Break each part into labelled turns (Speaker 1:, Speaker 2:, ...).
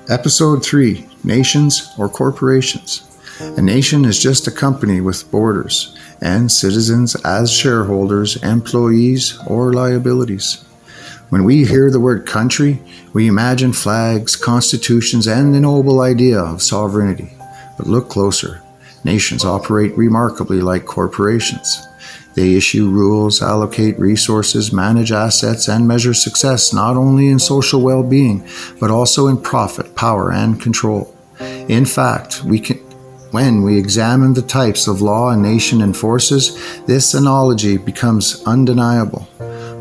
Speaker 1: Episode 3, Nations or Corporations. A nation is just a company with borders and citizens as shareholders, employees, or liabilities. When we hear the word country, we imagine flags, constitutions, and the noble idea of sovereignty. But look closer. Nations operate remarkably like corporations. They issue rules, allocate resources, manage assets, and measure success not only in social well-being, but also in profit, power, and control. In fact, when we examine the types of law a nation enforces, this analogy becomes undeniable.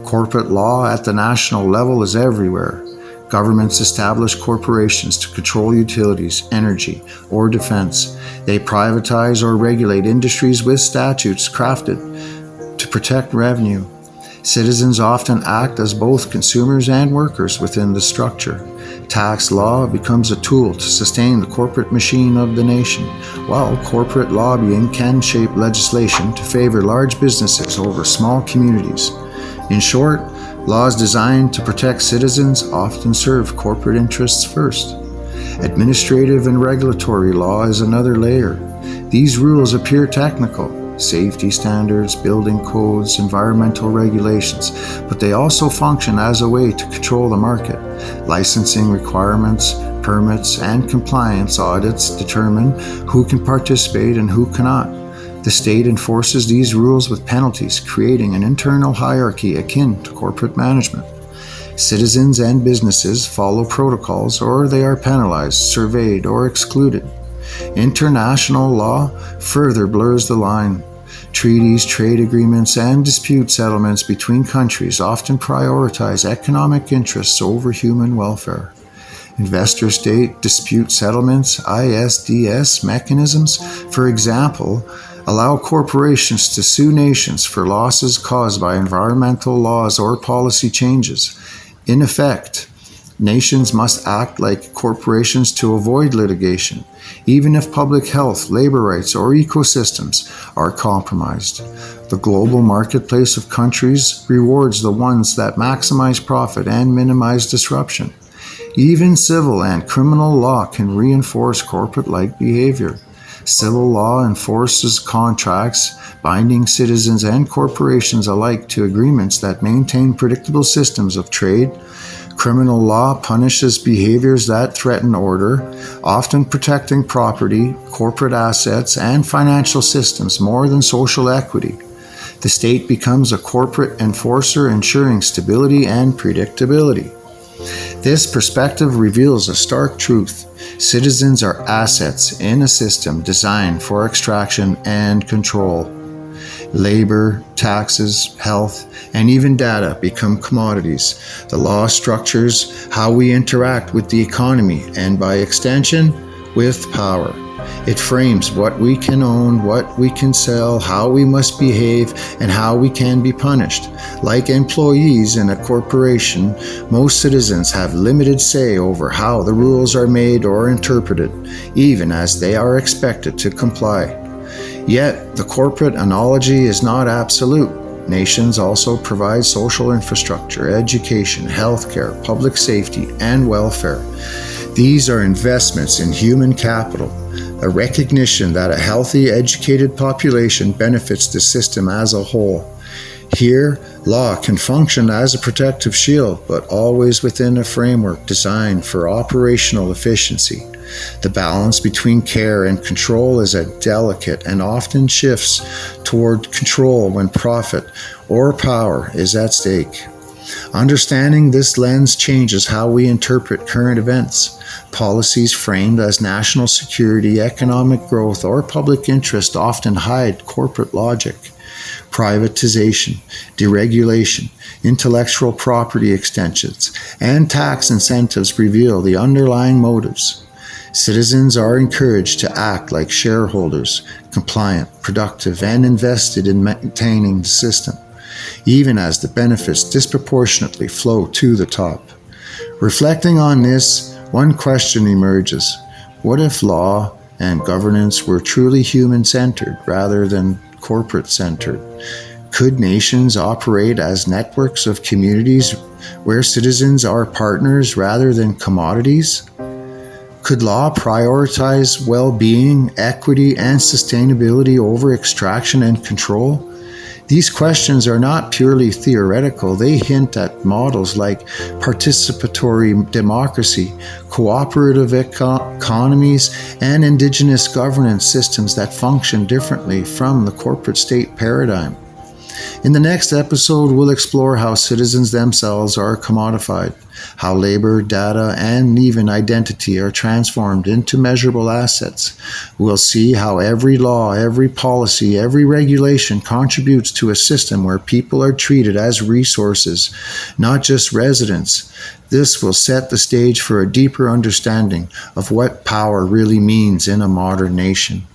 Speaker 1: Corporate law at the national level is everywhere. Governments establish corporations to control utilities, energy, or defense. They privatize or regulate industries with statutes crafted to protect revenue. Citizens often act as both consumers and workers within the structure. Tax law becomes a tool to sustain the corporate machine of the nation, while corporate lobbying can shape legislation to favor large businesses over small communities. In short, laws designed to protect citizens often serve corporate interests first. Administrative and regulatory law is another layer. These rules appear technical, safety standards, building codes, environmental regulations, but they also function as a way to control the market. Licensing requirements, permits, and compliance audits determine who can participate and who cannot. The state enforces these rules with penalties, creating an internal hierarchy akin to corporate management. Citizens and businesses follow protocols, or they are penalized, surveyed, or excluded. International law further blurs the line. Treaties, trade agreements, and dispute settlements between countries often prioritize economic interests over human welfare. Investor-state dispute settlements, ISDS mechanisms, for example, allow corporations to sue nations for losses caused by environmental laws or policy changes. In effect, nations must act like corporations to avoid litigation, even if public health, labor rights, or ecosystems are compromised. The global marketplace of countries rewards the ones that maximize profit and minimize disruption. Even civil and criminal law can reinforce corporate-like behavior. Civil law enforces contracts, binding citizens and corporations alike to agreements that maintain predictable systems of trade. Criminal law punishes behaviors that threaten order, often protecting property, corporate assets, and financial systems more than social equity. The state becomes a corporate enforcer, ensuring stability and predictability. This perspective reveals a stark truth. Citizens are assets in a system designed for extraction and control. Labor, taxes, health, and even data become commodities. The law structures how we interact with the economy and, by extension, with power. It frames what we can own, what we can sell, how we must behave, and how we can be punished. Like employees in a corporation, most citizens have limited say over how the rules are made or interpreted, even as they are expected to comply. Yet, the corporate analogy is not absolute. Nations also provide social infrastructure, education, healthcare, public safety, and welfare. These are investments in human capital, a recognition that a healthy, educated population benefits the system as a whole. Here, law can function as a protective shield, but always within a framework designed for operational efficiency. The balance between care and control is a delicate and often shifts toward control when profit or power is at stake. Understanding this lens changes how we interpret current events. Policies framed as national security, economic growth, or public interest often hide corporate logic. Privatization, deregulation, intellectual property extensions, and tax incentives reveal the underlying motives. Citizens are encouraged to act like shareholders, compliant, productive, and invested in maintaining the system, even as the benefits disproportionately flow to the top. Reflecting on this, one question emerges. What if law and governance were truly human-centered rather than corporate-centered? Could nations operate as networks of communities where citizens are partners rather than commodities? Could law prioritize well-being, equity, and sustainability over extraction and control? These questions are not purely theoretical. They hint at models like participatory democracy, cooperative economies, and indigenous governance systems that function differently from the corporate state paradigm. In the next episode, we'll explore how citizens themselves are commodified, how labor, data, and even identity are transformed into measurable assets. We'll see how every law, every policy, every regulation contributes to a system where people are treated as resources, not just residents. This will set the stage for a deeper understanding of what power really means in a modern nation.